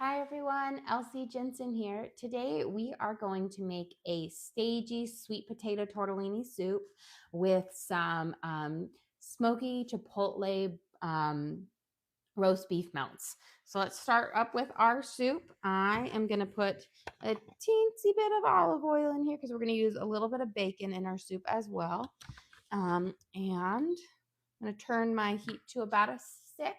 Hi everyone, Elsie Jensen here. Today we are going to make a stagey sweet potato tortellini soup with some smoky chipotle roast beef melts. So let's start up with our soup. I am going to put a teensy bit of olive oil in here because we're going to use a little bit of bacon in our soup as well. And I'm going to turn my heat to about a 6.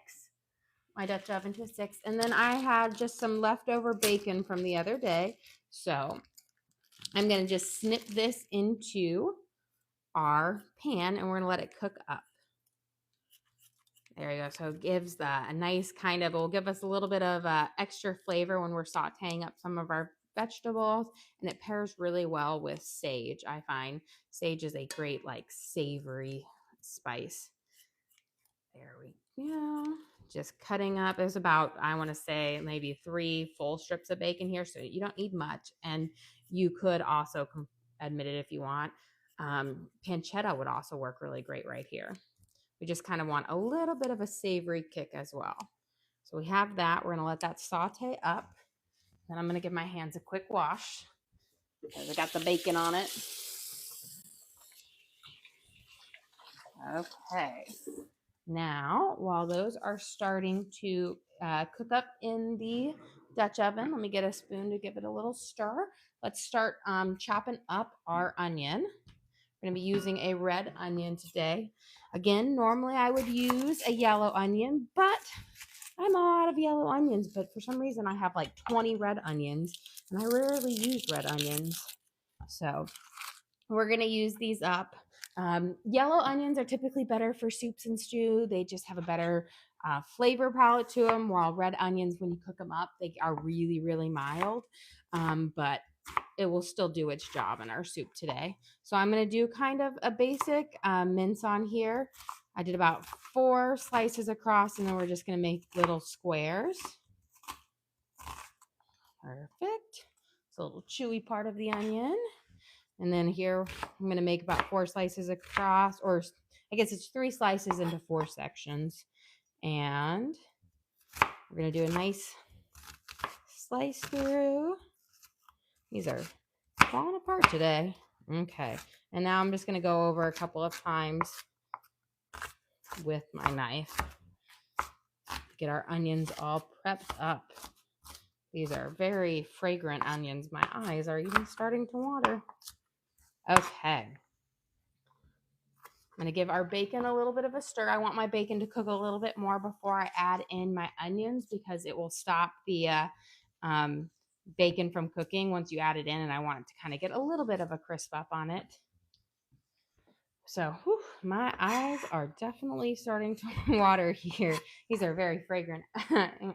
My Dutch oven to a 6. And then I had just some leftover bacon from the other day. So I'm going to just snip this into our pan and we're going to let it cook up. There you go. So it gives a nice kind of, it will give us a little bit of extra flavor when we're sauteing up some of our vegetables. And it pairs really well with sage. I find sage is a great like savory spice. There we go. Just cutting up. There's about, I want to say, maybe 3 full strips of bacon here, so you don't need much. And you could also admit it if you want. Pancetta would also work really great right here. We just kind of want a little bit of a savory kick as well. So we have that. We're going to let that saute up. Then I'm going to give my hands a quick wash because I got the bacon on it. Okay. Now, while those are starting to cook up in the Dutch oven, let me get a spoon to give it a little stir. Let's start chopping up our onion. We're going to be using a red onion today. Again, normally I would use a yellow onion, but I'm out of yellow onions. But for some reason, I have like 20 red onions, and I rarely use red onions. So we're going to use these up. Yellow onions are typically better for soups and stew. They just have a better flavor palette to them, while red onions, when you cook them up, they are really, really mild. But it will still do its job in our soup today. So I'm going to do kind of a basic mince on here. I did about 4 slices across, and then we're just going to make little squares. Perfect. It's a little chewy part of the onion. And then here, I'm going to make about 4 slices across, or I guess it's 3 slices into 4 sections. And we're going to do a nice slice through. These are falling apart today. Okay. And now I'm just going to go over a couple of times with my knife. Get our onions all prepped up. These are very fragrant onions. My eyes are even starting to water. Okay. I'm going to give our bacon a little bit of a stir. I want my bacon to cook a little bit more before I add in my onions because it will stop the bacon from cooking once you add it in, and I want it to kind of get a little bit of a crisp up on it. So my eyes are definitely starting to water here. These are very fragrant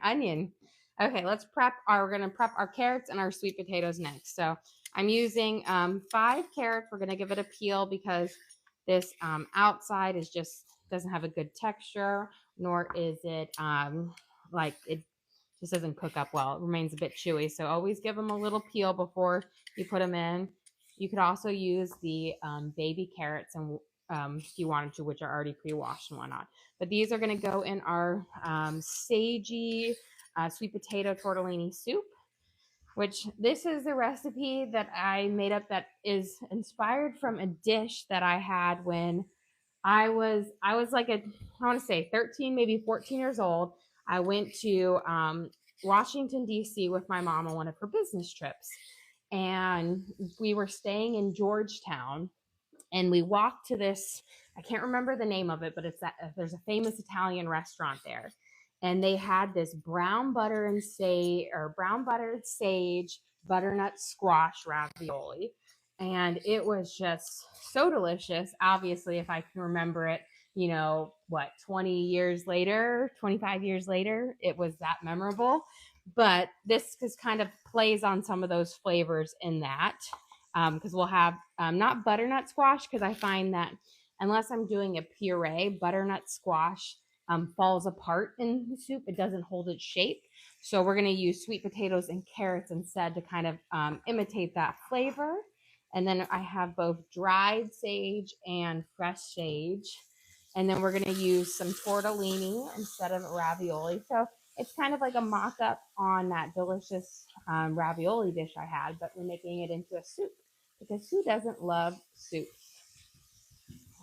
onion. Okay, let's prep we're going to prep our carrots and our sweet potatoes next. So I'm using 5 carrots. We're going to give it a peel because this outside is just doesn't have a good texture, nor is it like it just doesn't cook up well. It remains a bit chewy. So always give them a little peel before you put them in. You could also use the baby carrots and if you wanted to, which are already pre-washed and whatnot. But these are going to go in our sagey sweet potato tortellini soup, which this is a recipe that I made up that is inspired from a dish that I had when I was like I want to say 13, maybe 14 years old. I went to Washington, D.C. with my mom on one of her business trips. And we were staying in Georgetown. And we walked to this, I can't remember the name of it, but it's that there's a famous Italian restaurant there. And they had this brown buttered sage butternut squash ravioli. And it was just so delicious. Obviously, if I can remember it, 20 years later, 25 years later, it was that memorable. But this just kind of plays on some of those flavors in that. Because we'll have not butternut squash, because I find that unless I'm doing a puree, butternut squash falls apart in the soup. It doesn't hold its shape. So we're going to use sweet potatoes and carrots instead to kind of imitate that flavor. And then I have both dried sage and fresh sage. And then we're going to use some tortellini instead of ravioli. So It's kind of like a mock-up on that delicious ravioli dish I had, but we're making it into a soup because who doesn't love soup?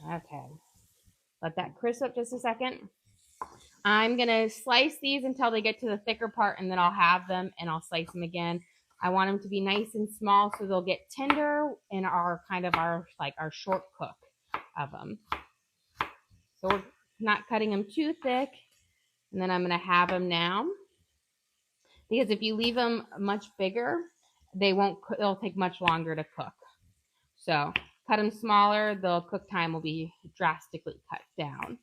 Okay, let that crisp up just a second. I'm going to slice these until they get to the thicker part, and then I'll have them and I'll slice them again. I want them to be nice and small so they'll get tender in our kind of our short cook of them. So we're not cutting them too thick. And then I'm going to have them now, because if you leave them much bigger, it'll take much longer to cook. So cut them smaller, the cook time will be drastically cut down.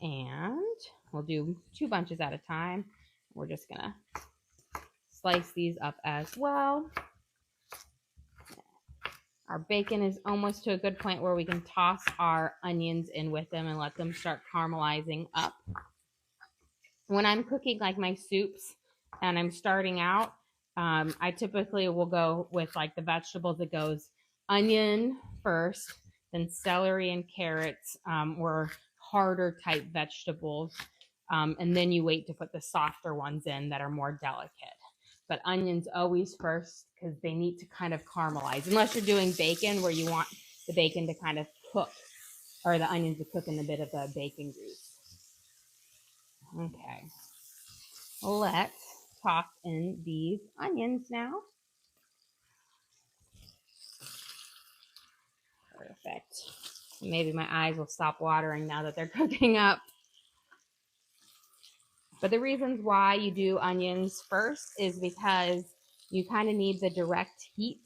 And we'll do 2 bunches at a time. We're just gonna slice these up as well. Our bacon is almost to a good point where we can toss our onions in with them and let them start caramelizing up. When I'm cooking like my soups and I'm starting out, I typically will go with like the vegetables. It goes onion first, then celery and carrots were harder type vegetables. And then you wait to put the softer ones in that are more delicate. But onions always first because they need to kind of caramelize. Unless you're doing bacon where you want the bacon to kind of cook, or the onions to cook in a bit of the bacon grease. Okay. Let's toss in these onions now. Perfect. Maybe my eyes will stop watering now that they're cooking up. But the reasons why you do onions first is because you kind of need the direct heat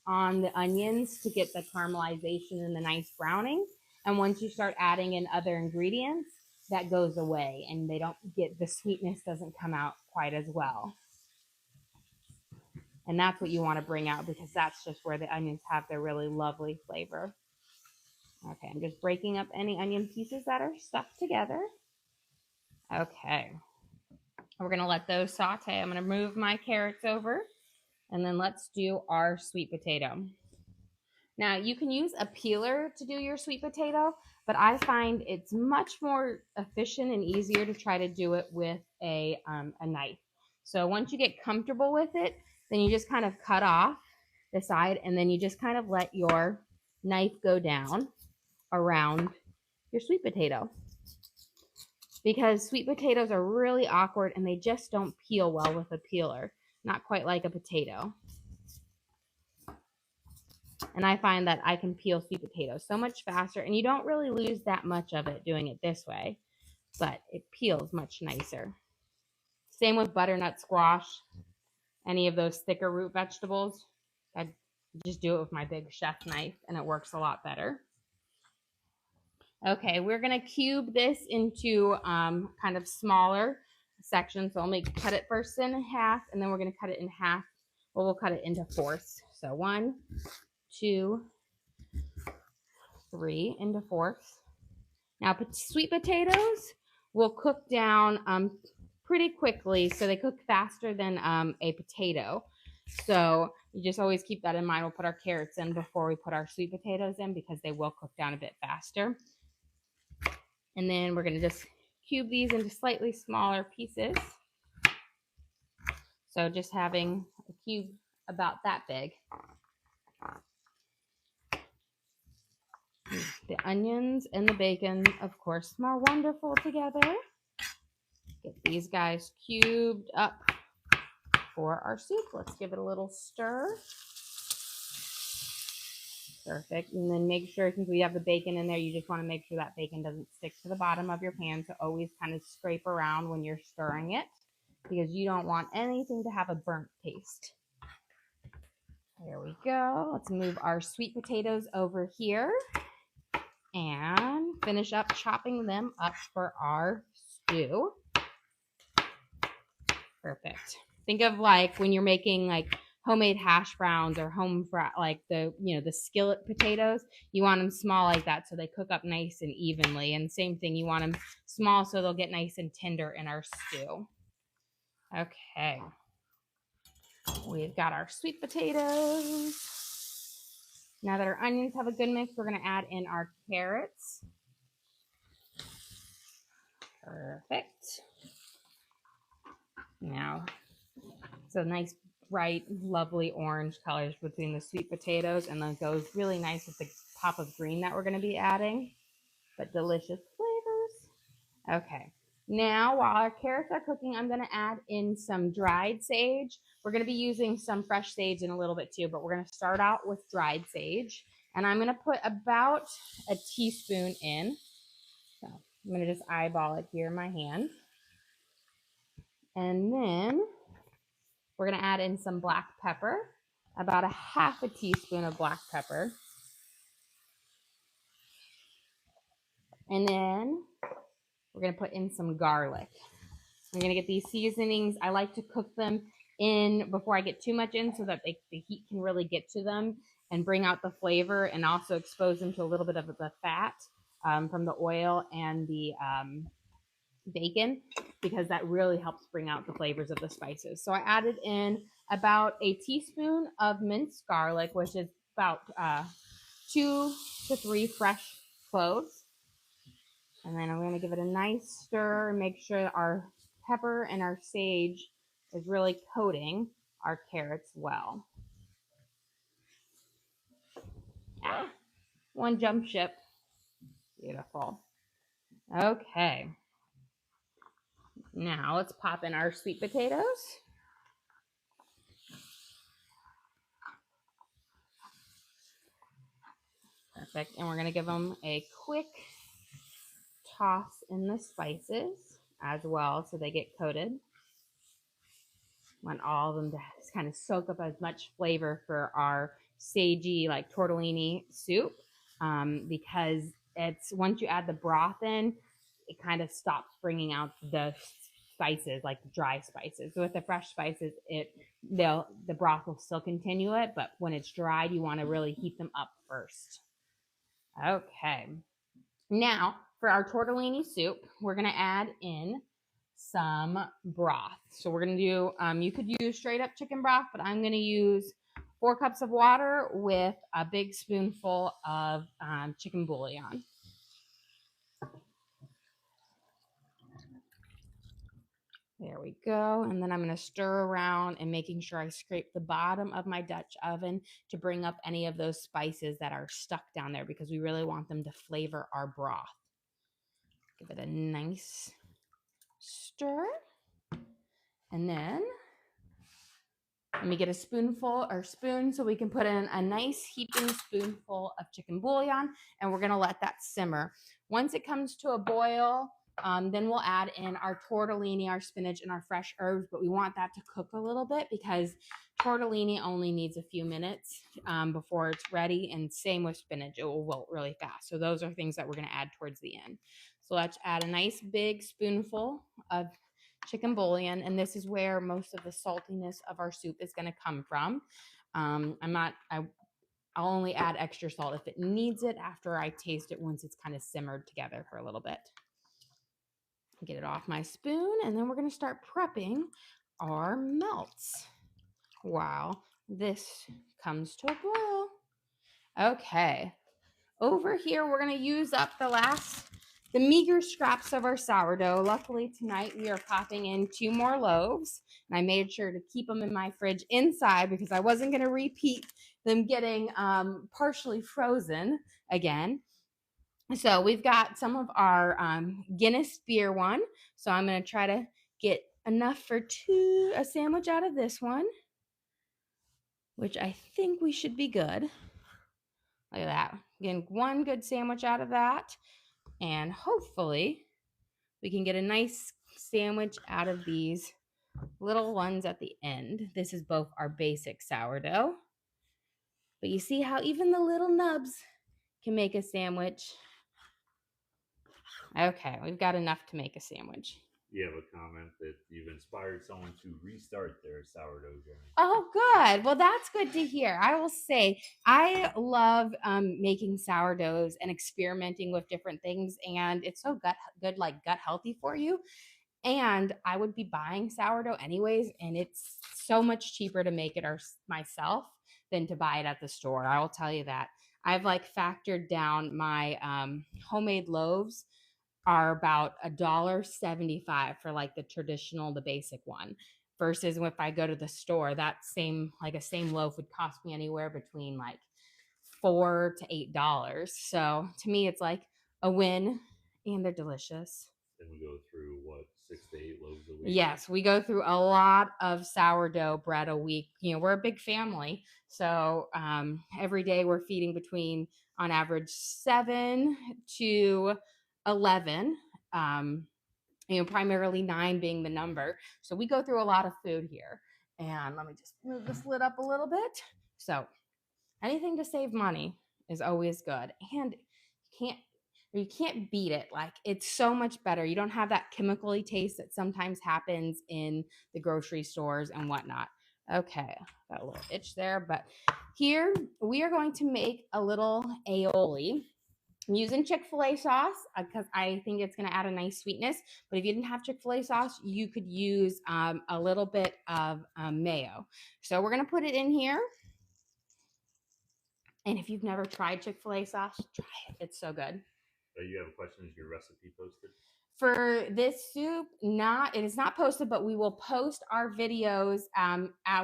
on the onions to get the caramelization and the nice browning. And once you start adding in other ingredients, that goes away and the sweetness doesn't come out quite as well. And that's what you want to bring out, because that's just where the onions have their really lovely flavor. Okay, I'm just breaking up any onion pieces that are stuck together. Okay. We're going to let those saute. I'm going to move my carrots over, and then let's do our sweet potato. Now, you can use a peeler to do your sweet potato, but I find it's much more efficient and easier to try to do it with a knife. So once you get comfortable with it, then you just kind of cut off the side, and then you just kind of let your knife go down around your sweet potato. Because sweet potatoes are really awkward and they just don't peel well with a peeler. Not quite like a potato. And I find that I can peel sweet potatoes so much faster, and you don't really lose that much of it doing it this way, but it peels much nicer. Same with butternut squash, any of those thicker root vegetables. I just do it with my big chef knife and it works a lot better. Okay, we're going to cube this into kind of smaller sections. So I'll cut it first in half, and then we're going to cut it in half. Well, we'll cut it into fourths. So 1, 2, 3 into fourths. Now, sweet potatoes will cook down pretty quickly, so they cook faster than a potato. So you just always keep that in mind. We'll put our carrots in before we put our sweet potatoes in, because they will cook down a bit faster. And then we're going to just cube these into slightly smaller pieces. So just having a cube about that big. The onions and the bacon, of course, smell wonderful together. Get these guys cubed up for our soup. Let's give it a little stir. Perfect. And then make sure, since we have the bacon in there, you just want to make sure that bacon doesn't stick to the bottom of your pan. So always kind of scrape around when you're stirring it, because you don't want anything to have a burnt taste. There we go. Let's move our sweet potatoes over here and finish up chopping them up for our stew. Perfect. Think of like when you're making like homemade hash browns or the skillet potatoes. You want them small like that so they cook up nice and evenly. And same thing, you want them small so they'll get nice and tender in our stew. Okay. We've got our sweet potatoes. Now that our onions have a good mix, we're going to add in our carrots. Perfect. Now, so nice, bright, lovely orange colors between the sweet potatoes, and then goes really nice with the pop of green that we're going to be adding, but delicious flavors. Okay. Now, while our carrots are cooking, I'm going to add in some dried sage. We're going to be using some fresh sage in a little bit too, but we're going to start out with dried sage. And I'm going to put about a teaspoon in. So I'm going to just eyeball it here in my hand. And then we're going to add in some black pepper, about a half a teaspoon of black pepper. And then we're going to put in some garlic. I'm going to get these seasonings. I like to cook them in before I get too much in so that the heat can really get to them and bring out the flavor, and also expose them to a little bit of the fat from the oil and the bacon, because that really helps bring out the flavors of the spices. So I added in about a teaspoon of minced garlic, which is about 2 to 3 fresh cloves. And then I'm going to give it a nice stir and make sure our pepper and our sage is really coating our carrots well. Ah, one jump ship. Beautiful. Okay. Now let's pop in our sweet potatoes. Perfect. And we're going to give them a quick toss in the spices as well so they get coated. Want all of them to kind of soak up as much flavor for our sagey, like tortellini soup, because it's once you add the broth in, it kind of stops bringing out the spices, like the dry spices. So with the fresh spices, the broth will still continue it, but when it's dried, you want to really heat them up first. Okay. Now, for our tortellini soup, we're going to add in some broth. So we're going to do, you could use straight up chicken broth, but I'm going to use 4 cups of water with a big spoonful of chicken bouillon. There we go. And then I'm going to stir around and making sure I scrape the bottom of my Dutch oven to bring up any of those spices that are stuck down there, because we really want them to flavor our broth. Give it a nice stir. And then let me get a spoonful or spoon so we can put in a nice heaping spoonful of chicken bouillon, and we're going to let that simmer. Once it comes to a boil, then we'll add in our tortellini, our spinach, and our fresh herbs, but we want that to cook a little bit because tortellini only needs a few minutes before it's ready, and same with spinach. It will wilt really fast. So those are things that we're going to add towards the end. So let's add a nice big spoonful of chicken bouillon, and this is where most of the saltiness of our soup is going to come from. I'll only add extra salt if it needs it after I taste it, once it's kind of simmered together for a little bit. Get it off my spoon, and then we're going to start prepping our melts while this comes to a boil. Okay, over here we're going to use up the meager scraps of our sourdough. Luckily tonight we are popping in 2 more loaves, and I made sure to keep them in my fridge inside because I wasn't going to repeat them getting partially frozen again. So we've got some of our Guinness beer one. So I'm going to try to get enough for a sandwich out of this one, which I think we should be good. Look at that. Getting one good sandwich out of that. And hopefully we can get a nice sandwich out of these little ones at the end. This is both our basic sourdough, but you see how even the little nubs can make a sandwich. Okay, we've got enough to make a sandwich. You have a comment that you've inspired someone to restart their sourdough journey. Oh, good. Well, that's good to hear. I will say I love making sourdoughs and experimenting with different things, and it's so good, like gut healthy for you. And I would be buying sourdough anyways, and it's so much cheaper to make it myself than to buy it at the store. I will tell you that. I've like factored down my homemade loaves are about $1.75 for like the traditional, the basic one. Versus if I go to the store, that same like a same loaf would cost me anywhere between like $4 to $8. So to me, it's like a win, and they're delicious. And we go through what, 6 to 8 loaves a week? Yes, we go through a lot of sourdough bread a week. We're a big family, so every day we're feeding between, on average, 7 to 11. Primarily 9 being the number. So we go through a lot of food here. And let me just move this lid up a little bit. So anything to save money is always good, and you can't beat it. Like, it's so much better. You don't have that chemically taste that sometimes happens in the grocery stores and whatnot. Okay, got a little itch there, but here we are going to make a little aioli. I'm using Chick-fil-A sauce because I think it's going to add a nice sweetness. But if you didn't have Chick-fil-A sauce, you could use a little bit of mayo. So we're going to put it in here. And if you've never tried Chick-fil-A sauce, try it. It's so good. You have a question? Is your recipe posted? For this soup, it is not posted, but we will post our videos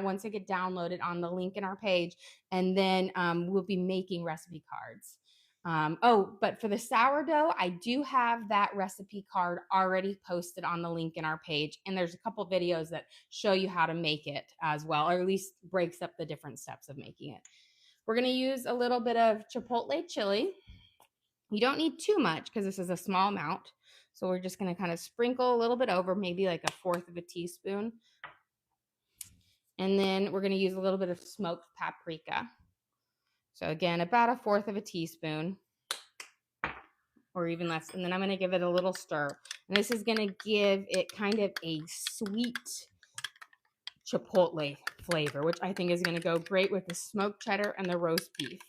once they get downloaded on the link in our page. And then we'll be making recipe cards. But for the sourdough, I do have that recipe card already posted on the link in our page. And there's a couple videos that show you how to make it as well, or at least breaks up the different steps of making it. We're going to use a little bit of chipotle chili. You don't need too much because this is a small amount. So we're just going to kind of sprinkle a little bit over, maybe like 1/4 teaspoon. And then we're going to use a little bit of smoked paprika. So again, about 1/4 teaspoon or even less. And then I'm going to give it a little stir. And this is going to give it kind of a sweet chipotle flavor, which I think is going to go great with the smoked cheddar and the roast beef.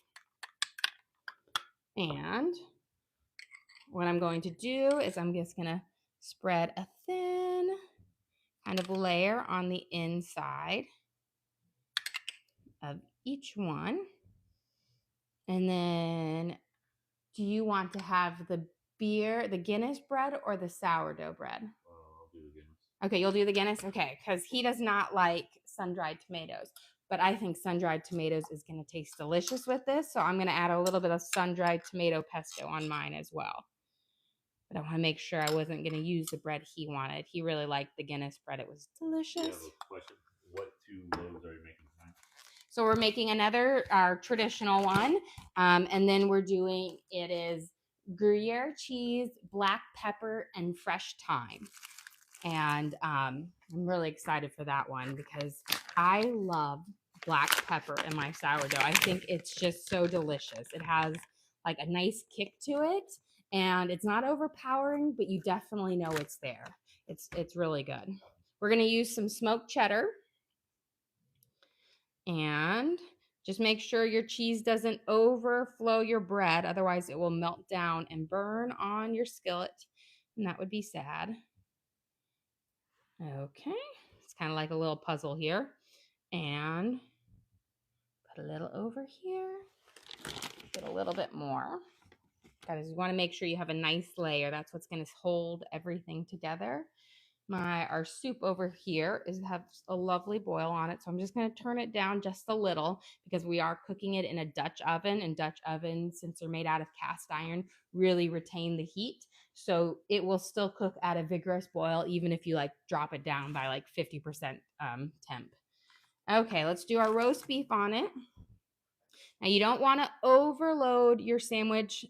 And what I'm going to do is I'm just going to spread a thin kind of layer on the inside of each one. And then, do you want to have the Guinness bread or the sourdough bread? I'll do the Guinness. Okay, you'll do the Guinness? Okay, because he does not like sun-dried tomatoes. But I think sun-dried tomatoes is going to taste delicious with this. So I'm going to add a little bit of sun-dried tomato pesto on mine as well. But I want to make sure I wasn't going to use the bread he wanted. He really liked the Guinness bread. It was delicious. I have a question. What 2 loaves are you making tonight? So we're making our traditional one. And then it is Gruyere cheese, black pepper, and fresh thyme. And I'm really excited for that one because I love black pepper in my sourdough. I think it's just so delicious. It has like a nice kick to it, and it's not overpowering, but you definitely know it's there. It's really good. We're going to use some smoked cheddar. And just make sure your cheese doesn't overflow your bread. Otherwise, it will melt down and burn on your skillet. And that would be sad. Okay. It's kind of like a little puzzle here. And put a little over here. Put a little bit more. Guys, you want to make sure you have a nice layer. That's what's going to hold everything together. Our soup over here has a lovely boil on it. So I'm just going to turn it down just a little because we are cooking it in a Dutch oven. And Dutch ovens, since they're made out of cast iron, really retain the heat. So it will still cook at a vigorous boil, even if you drop it down by 50% temp. Okay, let's do our roast beef on it. Now, you don't want to overload your sandwich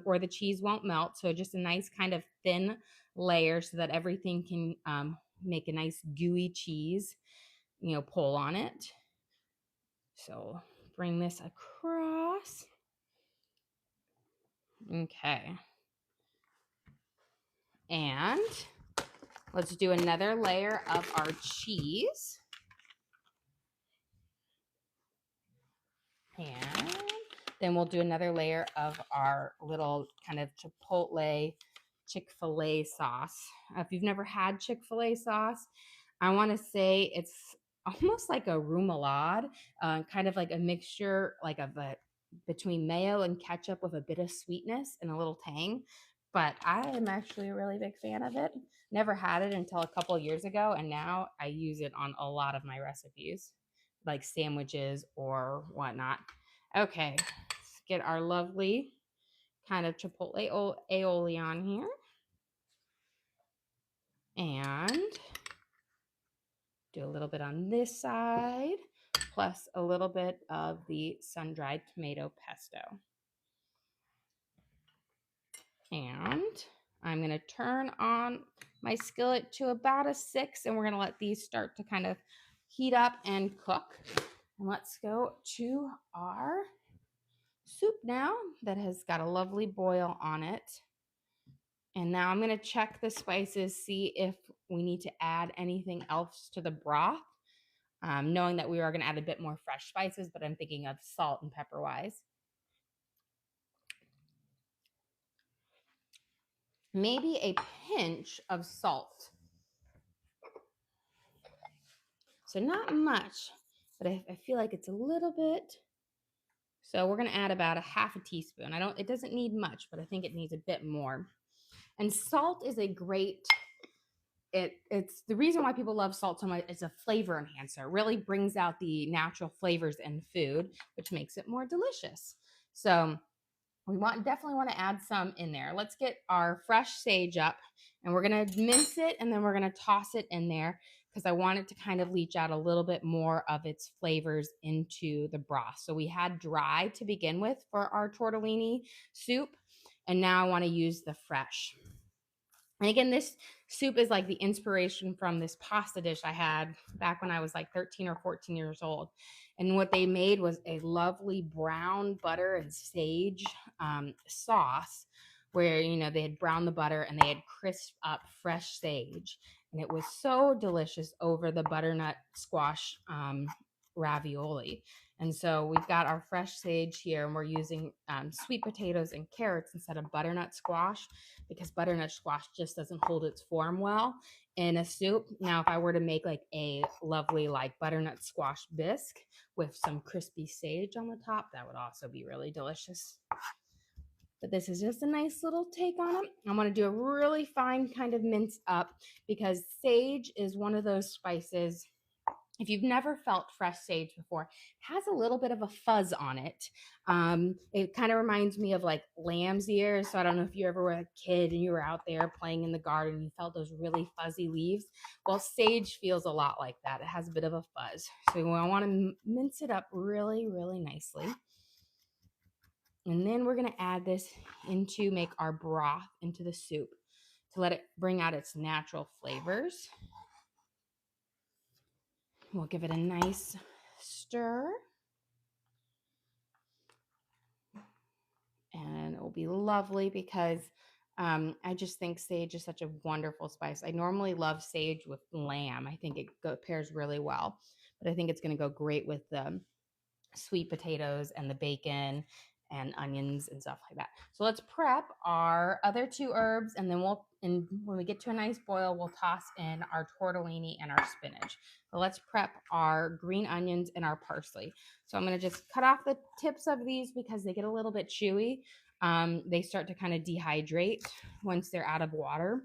or the cheese won't melt. So just a nice kind of thin layer so that everything can make a nice gooey cheese, pull on it. So bring this across. Okay. And let's do another layer of our cheese. And then we'll do another layer of our little kind of chipotle Chick-fil-A sauce. If you've never had Chick-fil-A sauce, I want to say it's almost like a remoulade, kind of like a mixture between mayo and ketchup with a bit of sweetness and a little tang. but I am actually a really big fan of it. Never had it until a couple years ago, and now I use it on a lot of my recipes, like sandwiches or whatnot. Okay, let's get our lovely kind of chipotle aioli on here. And do a little bit on this side, plus a little bit of the sun-dried tomato pesto. And I'm going to turn on my skillet to about a 6, and we're going to let these start to kind of heat up and cook. And let's go to our soup now that has got a lovely boil on it. And now I'm going to check the spices, see if we need to add anything else to the broth, knowing that we are going to add a bit more fresh spices, but I'm thinking of salt and pepper wise. Maybe a pinch of salt. So not much, but I feel like it's a little bit. So we're going to add about a half a teaspoon. It doesn't need much, but I think it needs a bit more. And salt is a great, it's the reason why people love salt so much. It's a flavor enhancer. It really brings out the natural flavors in food, which makes it more delicious. So we definitely want to add some in there. Let's get our fresh sage up, and we're going to mince it, and then we're going to toss it in there because I want it to kind of leach out a little bit more of its flavors into the broth. So we had dry to begin with for our tortellini soup, and now I want to use the fresh. And again, this soup is like the inspiration from this pasta dish I had back when I was like 13 or 14 years old. And what they made was a lovely brown butter and sage sauce where, they had browned the butter and they had crisped up fresh sage. And it was so delicious over the butternut squash ravioli. And so we've got our fresh sage here, and we're using sweet potatoes and carrots instead of butternut squash, because butternut squash just doesn't hold its form well in a soup. Now, if I were to make like a lovely like butternut squash bisque with some crispy sage on the top, that would also be really delicious. But this is just a nice little take on it. I'm going to do a really fine kind of mince up, because sage is one of those spices. If you've never felt fresh sage before, it has a little bit of a fuzz on it. It kind of reminds me of like lamb's ears. So I don't know if you ever were a kid and you were out there playing in the garden and you felt those really fuzzy leaves. Well, sage feels a lot like that. It has a bit of a fuzz. So I want to mince it up really, really nicely. And then we're going to add this make our broth into the soup to let it bring out its natural flavors. We'll give it a nice stir. And it will be lovely because I just think sage is such a wonderful spice. I normally love sage with lamb. I think it pairs really well. But I think it's going to go great with the sweet potatoes and the bacon and onions and stuff like that. So let's prep our other 2 herbs, and then when we get to a nice boil, we'll toss in our tortellini and our spinach. So let's prep our green onions and our parsley. So I'm going to just cut off the tips of these because they get a little bit chewy. They start to kind of dehydrate once they're out of water,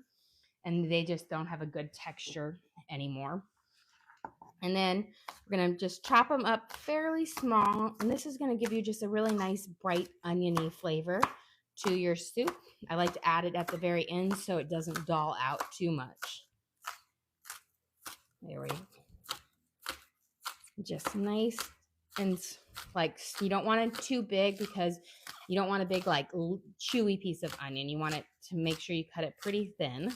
and they just don't have a good texture anymore. And then we're going to just chop them up fairly small. And this is going to give you just a really nice, bright, oniony flavor to your soup. I like to add it at the very end so it doesn't dull out too much. There we go. Just nice, and like, you don't want it too big because you don't want a big, like, chewy piece of onion. You want it to make sure you cut it pretty thin.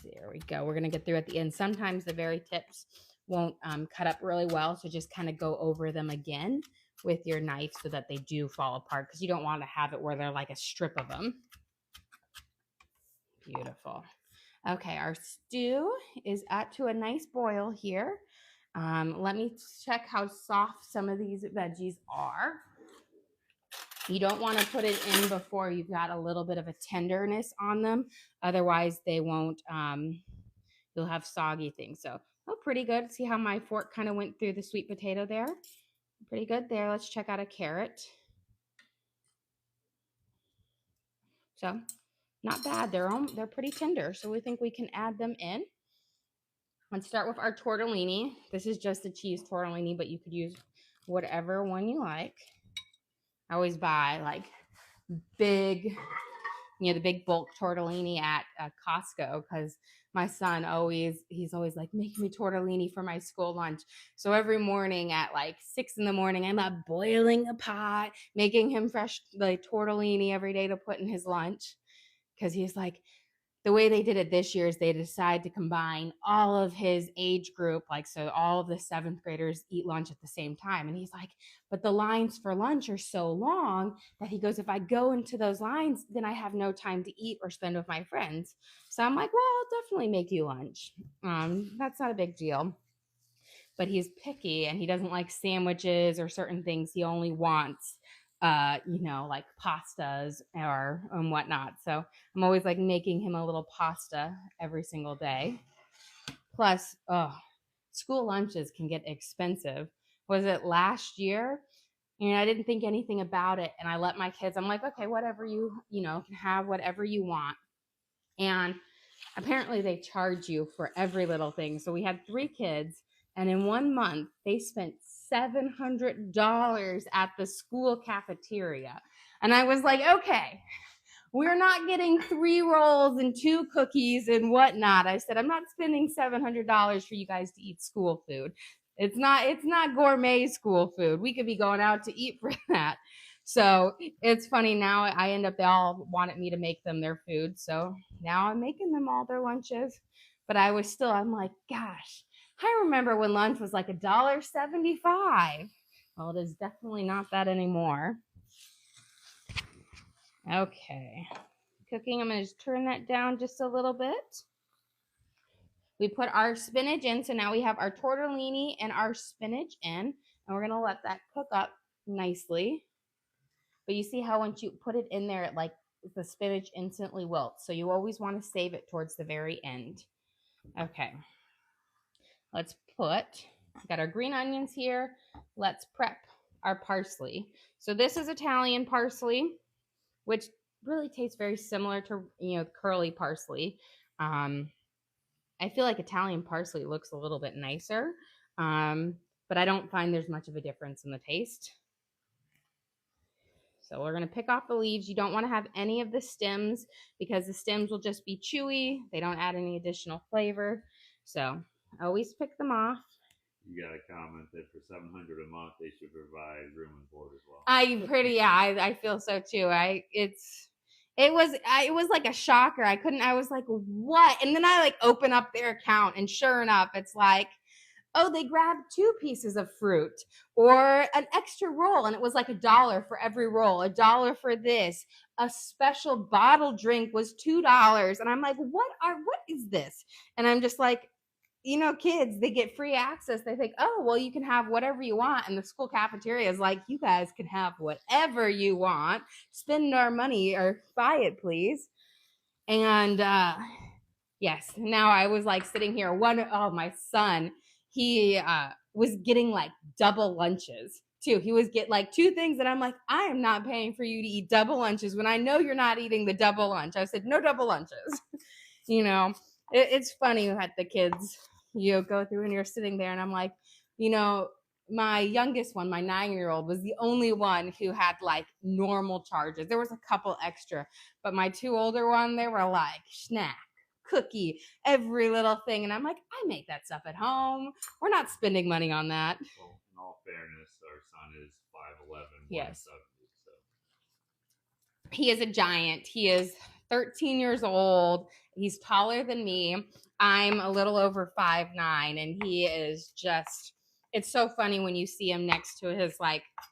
There we go. We're going to get through at the end. Sometimes the very tips won't cut up really well, so just kind of go over them again with your knife so that they do fall apart, because you don't want to have it where they're like a strip of them. Beautiful. Okay, our stew is up to a nice boil here. Let me check how soft some of these veggies are. You don't want to put it in before you've got a little bit of a tenderness on them. Otherwise, they won't, you'll have soggy things. So, pretty good. See how my fork kind of went through the sweet potato there? Pretty good there. Let's check out a carrot. So not bad. They're pretty tender. So we think we can add them in. Let's start with our tortellini. This is just a cheese tortellini, but you could use whatever one you like. I always buy like big, the big bulk tortellini at Costco because my son he's always like, make me tortellini for my school lunch. So every morning at like 6 a.m, I'm up boiling a pot, making him fresh like tortellini every day to put in his lunch because he's like, the way they did it this year is they decided to combine all of his age group, like so all of the 7th graders eat lunch at the same time. And he's like, but the lines for lunch are so long that he goes, if I go into those lines, then I have no time to eat or spend with my friends. So I'm like, well, I'll definitely make you lunch. That's not a big deal. But he's picky and he doesn't like sandwiches or certain things. He only wants like pastas or and whatnot. So I'm always like making him a little pasta every single day. Plus, school lunches can get expensive. Was it last year? I didn't think anything about it, and I let my kids. I'm like, okay, whatever you can have whatever you want. And apparently, they charge you for every little thing. So we had 3 kids, and in 1 month, they spent $700 at the school cafeteria. And I was like, okay, we're not getting 3 rolls and 2 cookies and whatnot. I said, I'm not spending $700 for you guys to eat school food. It's not gourmet school food. We could be going out to eat for that. So it's funny now. I end up, they all wanted me to make them their food. So now I'm making them all their lunches. But I'm like, gosh, I remember when lunch was like $1.75. Well, it is definitely not that anymore. Okay. Cooking, I'm going to just turn that down just a little bit. We put our spinach in, so now we have our tortellini and our spinach in, and we're going to let that cook up nicely. But you see how once you put it in there, the spinach instantly wilts. So you always want to save it towards the very end. Okay. Let's got our green onions here. Let's prep our parsley. So this is Italian parsley, which really tastes very similar to, curly parsley. I feel like Italian parsley looks a little bit nicer, but I don't find there's much of a difference in the taste. So we're going to pick off the leaves. You don't want to have any of the stems because the stems will just be chewy. They don't add any additional flavor. So always pick them off. You got a comment that for $700 a month they should provide room and board as well. I feel so too. It was like a shocker. I was like, what? And then I open up their account and sure enough, it's like, oh, they grabbed 2 pieces of fruit or an extra roll. And it was like $1 for every roll, $1 for this. A special bottle drink was $2. And I'm like, what is this? And I'm just like, kids, they get free access. They think, oh, well, you can have whatever you want. And the school cafeteria is like, you guys can have whatever you want. Spend our money or buy it, please. And yes, now I was sitting here. My son, he was getting double lunches too. He was get 2 things. And I'm like, I am not paying for you to eat double lunches when I know you're not eating the double lunch. I said, no double lunches. It's funny that the kids go through and you're sitting there and I'm like, my youngest one, my 9-year-old, was the only one who had normal charges. There was a couple extra, but my 2 older one, they were snack, cookie, every little thing. And I'm like, I make that stuff at home. We're not spending money on that. Well, in all fairness, our son is 5'11", yes. So. He is a giant. He is 13 years old. He's taller than me. I'm a little over 5'9", and he is just, it's so funny when you see him next to his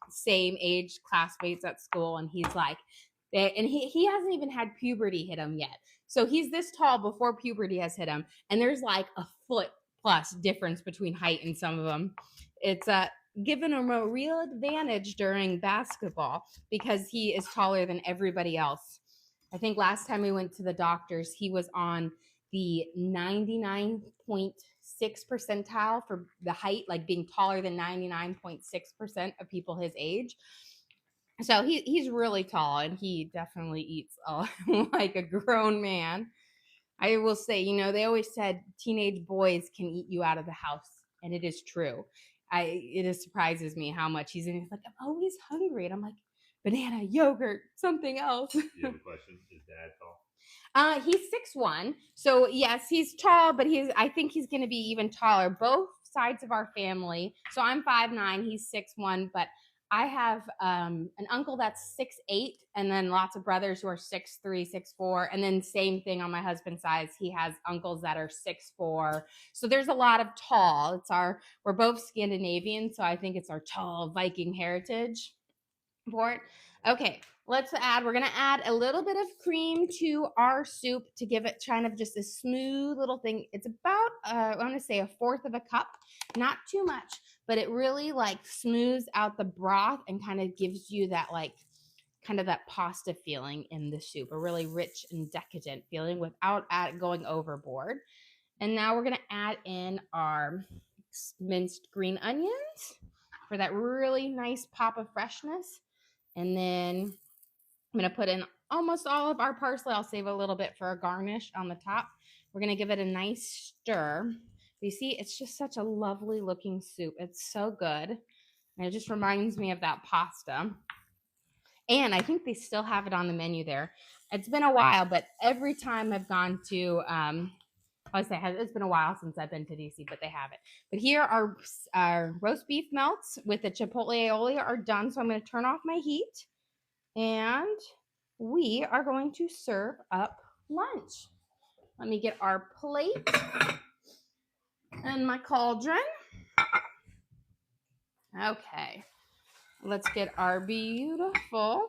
same age classmates at school, and he's and he hasn't even had puberty hit him yet. So he's this tall before puberty has hit him, and there's a foot plus difference between height in some of them. It's given him a real advantage during basketball because he is taller than everybody else. I think last time we went to the doctors, he was on the 99.6 6th percentile for the height, like being taller than 99.6% of people his age. So he's really tall, and he definitely eats like a grown man. I will say, they always said teenage boys can eat you out of the house, and it is true. It surprises me how much he's in. He's like, I'm always hungry, and I'm like, banana, yogurt, something else. Do you have a question? Is Dad tall? He's 6'1", so yes, he's tall, but I think he's going to be even taller. Both sides of our family. So I'm 5'9", he's 6'1", but I have an uncle that's 6'8", and then lots of brothers who are 6'3", 6'4", and then same thing on my husband's side. He has uncles that are 6'4". So there's a lot of tall. We're both Scandinavian, so I think it's our tall Viking heritage for it. Okay, we're going to add a little bit of cream to our soup to give it kind of just a smooth little thing. It's about, I want to say 1/4 of a cup, not too much, but it really like smooths out the broth and kind of gives you that like, kind of that pasta feeling in the soup, a really rich and decadent feeling without going overboard. And now we're going to add in our minced green onions for that really nice pop of freshness. And then I'm going to put in almost all of our parsley. I'll save a little bit for a garnish on the top. We're going to give it a nice stir. You see, it's just such a lovely looking soup. It's so good. And it just reminds me of that pasta. And I think they still have it on the menu there. It's been a while, but every time I've gone to, it's been a while since I've been to DC, but they have it. But here our roast beef melts with the chipotle aioli are done. So I'm going to turn off my heat, and we are going to serve up lunch. Let me get our plate and my cauldron. Okay, let's get our beautiful.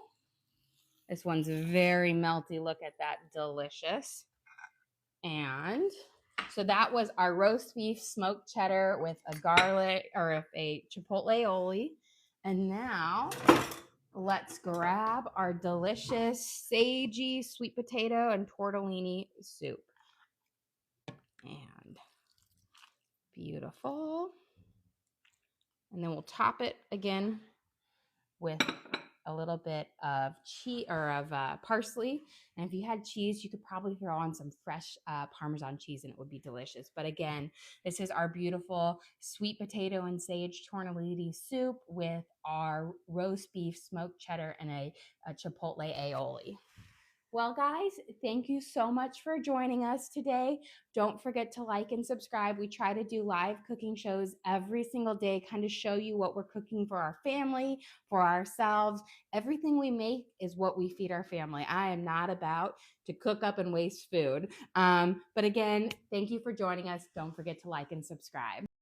This one's very melty. Look at that, delicious. And so that was our roast beef smoked cheddar with a garlic or a chipotle aioli. And now let's grab our delicious sagey sweet potato and tortellini soup. And beautiful. And then we'll top it again with a little bit of cheese or of parsley. And if you had cheese, you could probably throw on some fresh Parmesan cheese and it would be delicious. But again, this is our beautiful sweet potato and sage tortellini soup with our roast beef smoked cheddar and a chipotle aioli. Well, guys, thank you so much for joining us today. Don't forget to like and subscribe. We try to do live cooking shows every single day, kind of show you what we're cooking for our family, for ourselves. Everything we make is what we feed our family. I am not about to cook up and waste food. But again, thank you for joining us. Don't forget to like and subscribe.